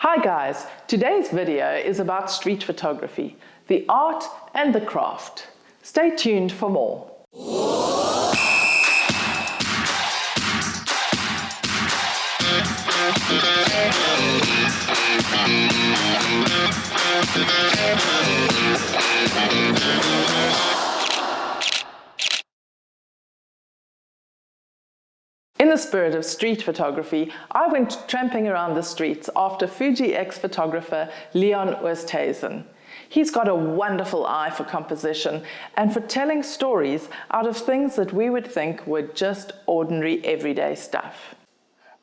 Hi guys, today's video is about street photography, the art and the craft. Stay tuned for more. In the spirit of street photography, I went tramping around the streets after Fuji ex-photographer Leon Oosthuizen. He's got a wonderful eye for composition and for telling stories out of things that we would think were just ordinary everyday stuff.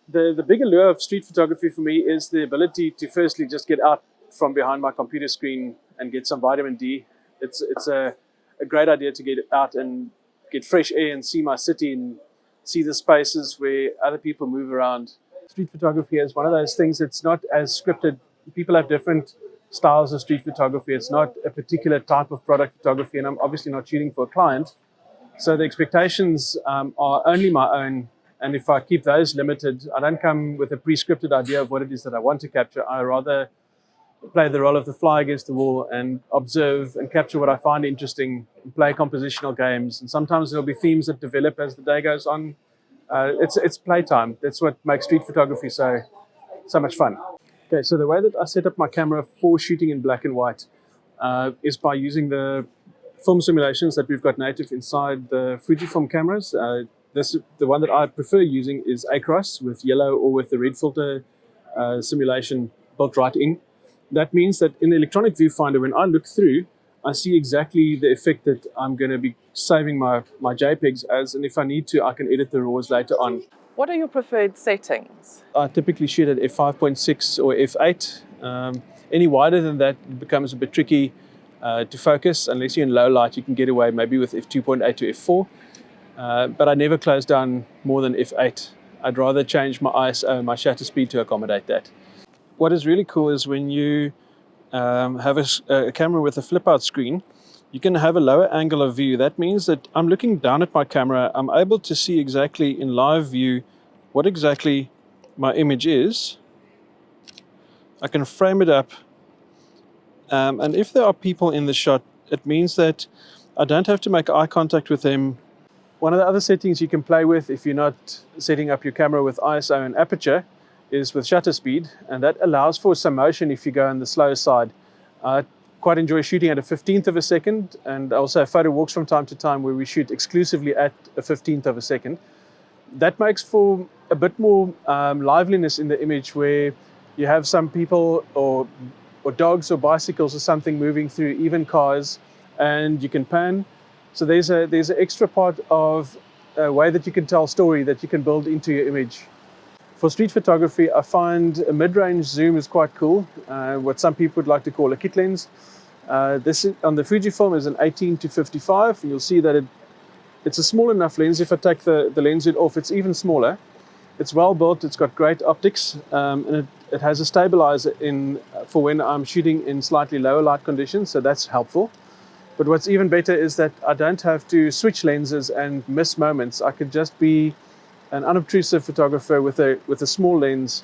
The big allure of street photography for me is the ability to firstly just get out from behind my computer screen and get some vitamin D. It's a great idea to get out and get fresh air and see my city and see the spaces where other people move around. Street photography is one of those things that's not as scripted. People have different styles of street photography. It's not a particular type of product photography, and I'm obviously not shooting for a client. So the expectations are only my own, and if I keep those limited, I don't come with a pre-scripted idea of what it is that I want to capture. I rather play the role of the fly against the wall and observe and capture what I find interesting and play compositional games. And sometimes there'll be themes that develop as the day goes on. It's playtime. That's what makes street photography so much fun. Okay, so the way that I set up my camera for shooting in black and white is by using the film simulations that we've got native inside the Fujifilm cameras. The one that I prefer using is Acros with yellow or with the red filter simulation built right in. That means that in the electronic viewfinder, when I look through, I see exactly the effect that I'm going to be saving my JPEGs as, and if I need to, I can edit the RAWs later on. What are your preferred settings? I typically shoot at f5.6 or f8. Any wider than that, it becomes a bit tricky to focus. Unless you're in low light, you can get away maybe with f2.8 to f4. But I never close down more than f8. I'd rather change my ISO, my shutter speed to accommodate that. What is really cool is when you have a camera with a flip-out screen, you can have a lower angle of view. That means that I'm looking down at my camera. I'm able to see exactly in live view what exactly my image is. I can frame it up. And if there are people in the shot, it means that I don't have to make eye contact with them. One of the other settings you can play with if you're not setting up your camera with ISO and aperture is with shutter speed, and that allows for some motion if you go on the slow side. I quite enjoy shooting at a 15th of a second, and I also have photo walks from time to time where we shoot exclusively at a 15th of a second. That makes for a bit more liveliness in the image, where you have some people or dogs or bicycles or something moving through, even cars, and you can pan. So there's an extra part of a way that you can tell story that you can build into your image. For street photography, I find a mid-range zoom is quite cool, what some people would like to call a kit lens. This on the Fujifilm is an 18 to 55, and you'll see that it's a small enough lens. If I take the lens lid off, it's even smaller. It's well built, it's got great optics, and it has a stabilizer for when I'm shooting in slightly lower light conditions, so that's helpful. But what's even better is that I don't have to switch lenses and miss moments. I could just be an unobtrusive photographer with a small lens.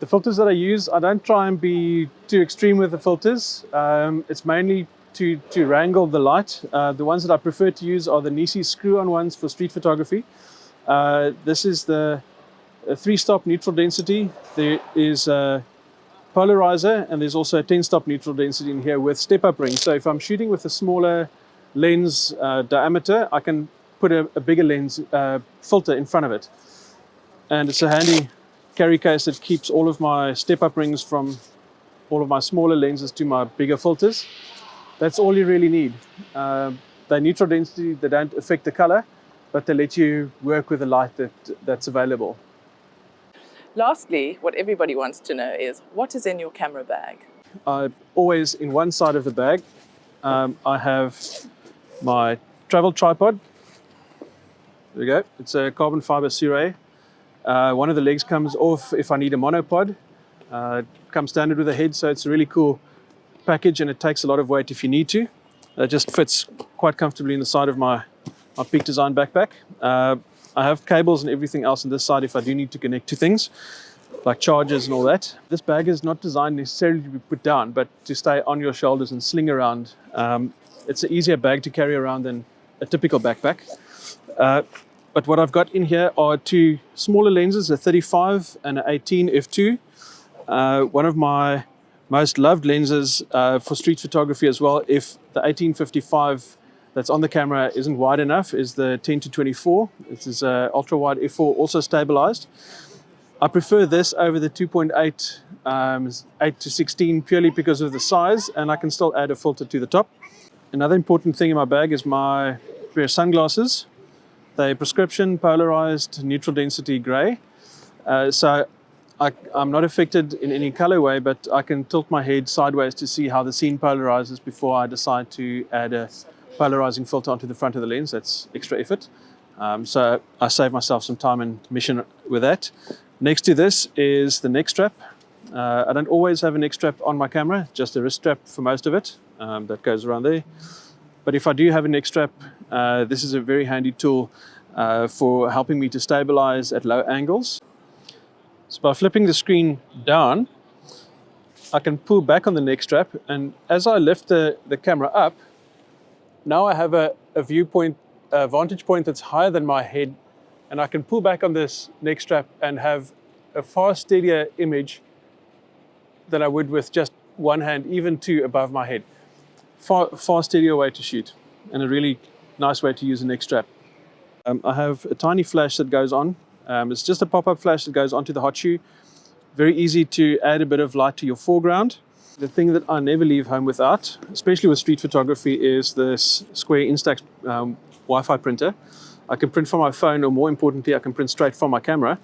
The filters that I use, I don't try and be too extreme with the filters. It's mainly to wrangle the light. The ones that I prefer to use are the Nisi screw-on ones for street photography. This is the 3-stop neutral density. There is a polarizer, and there's also a 10-stop neutral density in here with step-up rings. So if I'm shooting with a smaller lens diameter, I can put a bigger lens filter in front of it. And it's a handy carry case that keeps all of my step-up rings from all of my smaller lenses to my bigger filters. That's all you really need. They're neutral density, they don't affect the color, but they let you work with the light that's available. Lastly, what everybody wants to know is, what is in your camera bag? Always in one side of the bag, I have my travel tripod. There we go. It's a carbon fiber Siré. One of the legs comes off if I need a monopod. It comes standard with a head, so it's a really cool package, and it takes a lot of weight if you need to. It just fits quite comfortably in the side of my Peak Design backpack. I have cables and everything else on this side if I do need to connect to things. like chargers and all that. This bag is not designed necessarily to be put down, but to stay on your shoulders and sling around. It's an easier bag to carry around than a typical backpack. But what I've got in here are two smaller lenses, a 35 and an 18 f2. One of my most loved lenses for street photography as well, if the 18-55 that's on the camera isn't wide enough, is the 10-24. This is ultra wide f4, also stabilized. I prefer this over the 2.8 8-16 purely because of the size, and I can still add a filter to the top. Another important thing in my bag is my pair of sunglasses. They're prescription, polarized, neutral density gray. So I'm not affected in any colorway, but I can tilt my head sideways to see how the scene polarizes before I decide to add a polarizing filter onto the front of the lens. That's extra effort. So I save myself some time and mission with that. Next to this is the neck strap. I don't always have a neck strap on my camera, just a wrist strap for most of it. That goes around there. But if I do have a neck strap, this is a very handy tool for helping me to stabilize at low angles. So by flipping the screen down, I can pull back on the neck strap, and as I lift the camera up, now I have a viewpoint, a vantage point that's higher than my head, and I can pull back on this neck strap and have a far steadier image than I would with just one hand, even two above my head. Far steadier way to shoot, and a really nice way to use a neck strap. I have a tiny flash that goes on. It's just a pop-up flash that goes onto the hot shoe. Very easy to add a bit of light to your foreground. The thing that I never leave home without, especially with street photography, is this Square Instax Wi-Fi printer. I can print from my phone, or more importantly, I can print straight from my camera.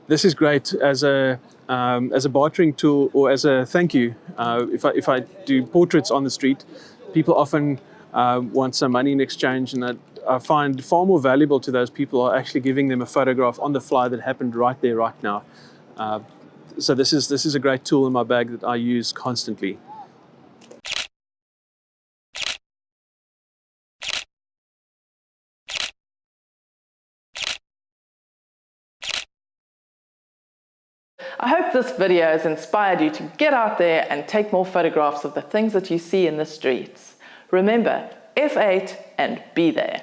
This is great as a bartering tool or as a thank you. If I do portraits on the street, people often want some money in exchange, and I find far more valuable to those people are actually giving them a photograph on the fly that happened right there, right now. So this is a great tool in my bag that I use constantly. I hope this video has inspired you to get out there and take more photographs of the things that you see in the streets. Remember, F8 and be there.